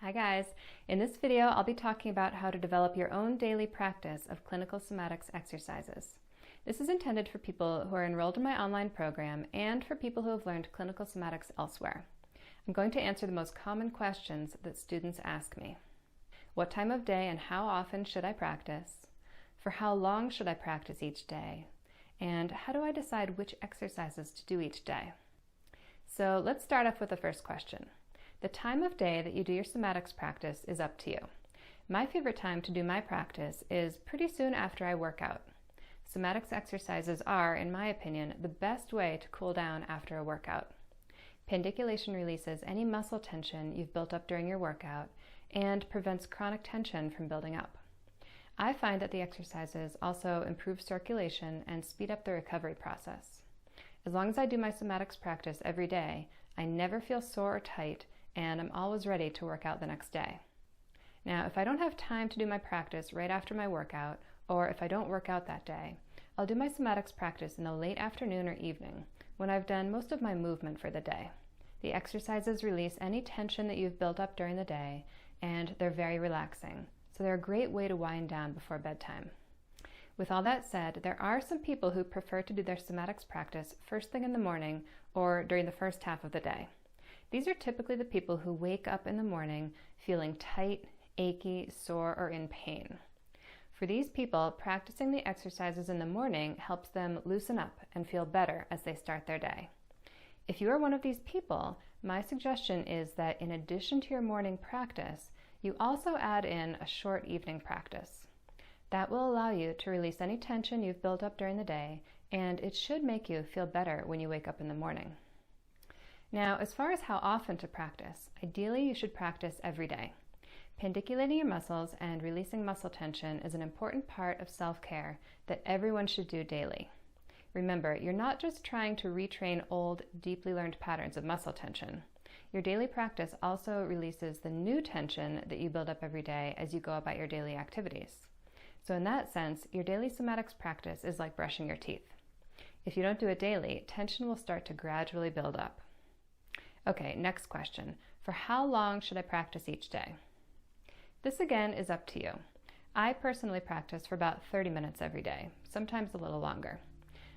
Hi guys! In this video, I'll be talking about how to develop your own daily practice of clinical somatics exercises. This is intended for people who are enrolled in my online program and for people who have learned clinical somatics elsewhere. I'm going to answer the most common questions that students ask me. What time of day and how often should I practice? For how long should I practice each day? And how do I decide which exercises to do each day? So let's start off with the first question. The time of day that you do your somatics practice is up to you. My favorite time to do my practice is pretty soon after I work out. Somatics exercises are, in my opinion, the best way to cool down after a workout. Pandiculation releases any muscle tension you've built up during your workout and prevents chronic tension from building up. I find that the exercises also improve circulation and speed up the recovery process. As long as I do my somatics practice every day, I never feel sore or tight, and I'm always ready to work out the next day. Now, if I don't have time to do my practice right after my workout, or if I don't work out that day, I'll do my somatics practice in the late afternoon or evening, when I've done most of my movement for the day. The exercises release any tension that you've built up during the day, and they're very relaxing, so they're a great way to wind down before bedtime. With all that said, there are some people who prefer to do their somatics practice first thing in the morning or during the first half of the day. These are typically the people who wake up in the morning feeling tight, achy, sore, or in pain. For these people, practicing the exercises in the morning helps them loosen up and feel better as they start their day. If you are one of these people, my suggestion is that in addition to your morning practice, you also add in a short evening practice. That will allow you to release any tension you've built up during the day, and it should make you feel better when you wake up in the morning. Now, as far as how often to practice, ideally you should practice every day. Pandiculating your muscles and releasing muscle tension is an important part of self-care that everyone should do daily. Remember, you're not just trying to retrain old, deeply learned patterns of muscle tension. Your daily practice also releases the new tension that you build up every day as you go about your daily activities. So in that sense, your daily somatics practice is like brushing your teeth. If you don't do it daily, tension will start to gradually build up. Okay, next question. For how long should I practice each day? This again is up to you. I personally practice for about 30 minutes every day, sometimes a little longer.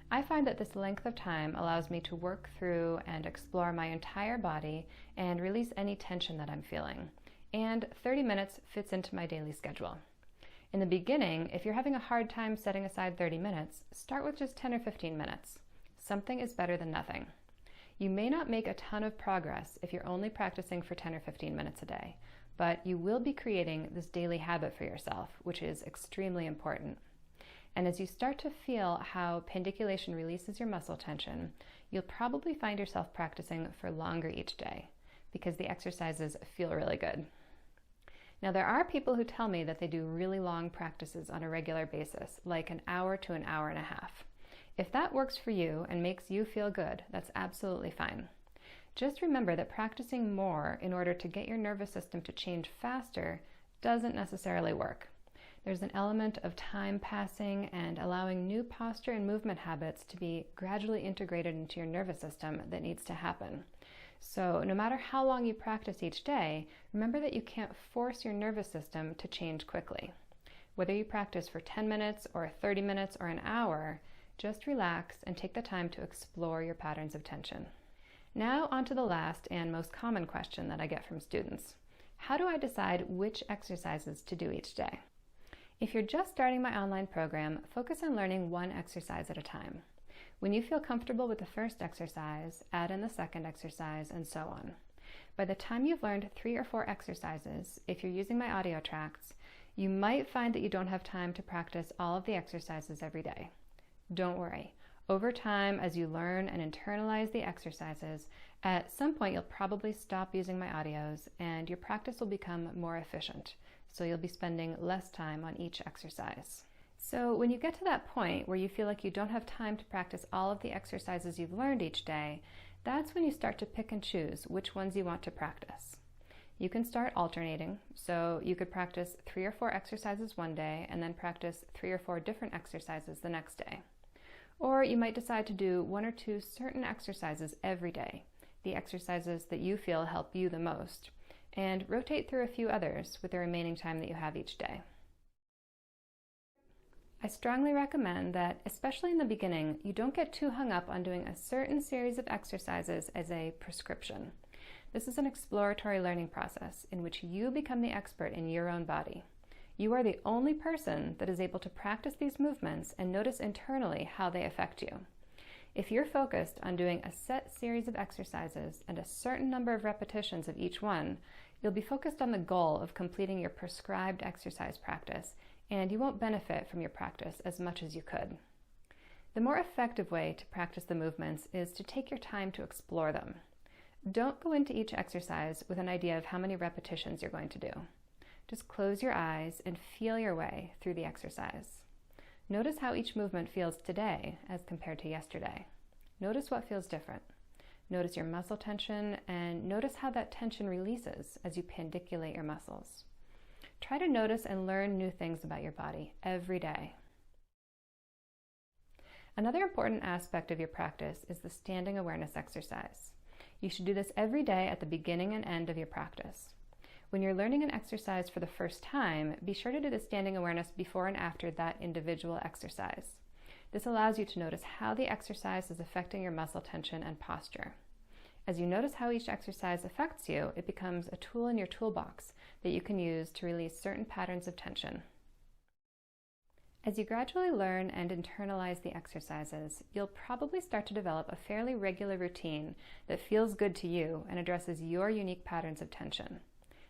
I find that this length of time allows me to work through and explore my entire body and release any tension that I'm feeling. And 30 minutes fits into my daily schedule. In the beginning, if you're having a hard time setting aside 30 minutes, start with just 10 or 15 minutes. Something is better than nothing. You may not make a ton of progress if you're only practicing for 10 or 15 minutes a day, but you will be creating this daily habit for yourself, which is extremely important. And as you start to feel how pandiculation releases your muscle tension, you'll probably find yourself practicing for longer each day because the exercises feel really good. Now, there are people who tell me that they do really long practices on a regular basis, like an hour to an hour and a half. If that works for you and makes you feel good, that's absolutely fine. Just remember that practicing more in order to get your nervous system to change faster doesn't necessarily work. There's an element of time passing and allowing new posture and movement habits to be gradually integrated into your nervous system that needs to happen. So no matter how long you practice each day, remember that you can't force your nervous system to change quickly. Whether you practice for 10 minutes or 30 minutes or an hour, just relax and take the time to explore your patterns of tension. Now on to the last and most common question that I get from students. How do I decide which exercises to do each day? If you're just starting my online program, focus on learning one exercise at a time. When you feel comfortable with the first exercise, add in the second exercise, and so on. By the time you've learned 3 or 4 exercises, if you're using my audio tracks, you might find that you don't have time to practice all of the exercises every day. Don't worry. Over time, as you learn and internalize the exercises, at some point you'll probably stop using my audios and your practice will become more efficient. So you'll be spending less time on each exercise. So when you get to that point where you feel like you don't have time to practice all of the exercises you've learned each day, that's when you start to pick and choose which ones you want to practice. You can start alternating, so you could practice 3 or 4 exercises one day and then practice 3 or 4 different exercises the next day. Or you might decide to do 1 or 2 certain exercises every day, the exercises that you feel help you the most, and rotate through a few others with the remaining time that you have each day. I strongly recommend that, especially in the beginning, you don't get too hung up on doing a certain series of exercises as a prescription. This is an exploratory learning process in which you become the expert in your own body. You are the only person that is able to practice these movements and notice internally how they affect you. If you're focused on doing a set series of exercises and a certain number of repetitions of each one, you'll be focused on the goal of completing your prescribed exercise practice, and you won't benefit from your practice as much as you could. The more effective way to practice the movements is to take your time to explore them. Don't go into each exercise with an idea of how many repetitions you're going to do. Just close your eyes and feel your way through the exercise. Notice how each movement feels today as compared to yesterday. Notice what feels different. Notice your muscle tension and notice how that tension releases as you pandiculate your muscles. Try to notice and learn new things about your body every day. Another important aspect of your practice is the standing awareness exercise. You should do this every day at the beginning and end of your practice. When you're learning an exercise for the first time, be sure to do the standing awareness before and after that individual exercise. This allows you to notice how the exercise is affecting your muscle tension and posture. As you notice how each exercise affects you, it becomes a tool in your toolbox that you can use to release certain patterns of tension. As you gradually learn and internalize the exercises, you'll probably start to develop a fairly regular routine that feels good to you and addresses your unique patterns of tension.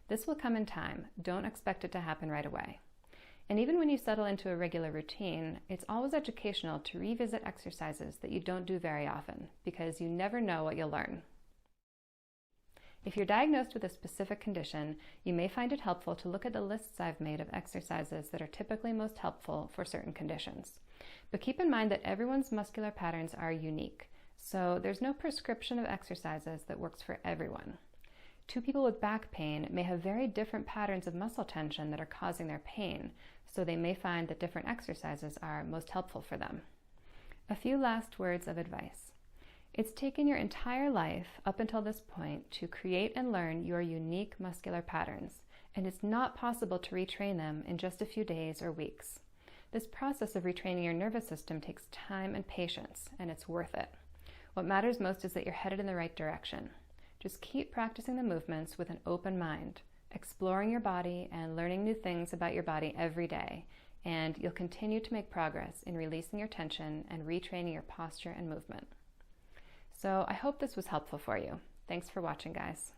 This will come in time. Don't expect it to happen right away. And even when you settle into a regular routine, it's always educational to revisit exercises that you don't do very often, because you never know what you'll learn. If you're diagnosed with a specific condition, you may find it helpful to look at the lists I've made of exercises that are typically most helpful for certain conditions. But keep in mind that everyone's muscular patterns are unique, so there's no prescription of exercises that works for everyone. Two people with back pain may have very different patterns of muscle tension that are causing their pain, so they may find that different exercises are most helpful for them. A few last words of advice. It's taken your entire life up until this point to create and learn your unique muscular patterns, and it's not possible to retrain them in just a few days or weeks. This process of retraining your nervous system takes time and patience, and it's worth it. What matters most is that you're headed in the right direction. Just keep practicing the movements with an open mind, exploring your body and learning new things about your body every day, and you'll continue to make progress in releasing your tension and retraining your posture and movement. So I hope this was helpful for you. Thanks for watching, guys.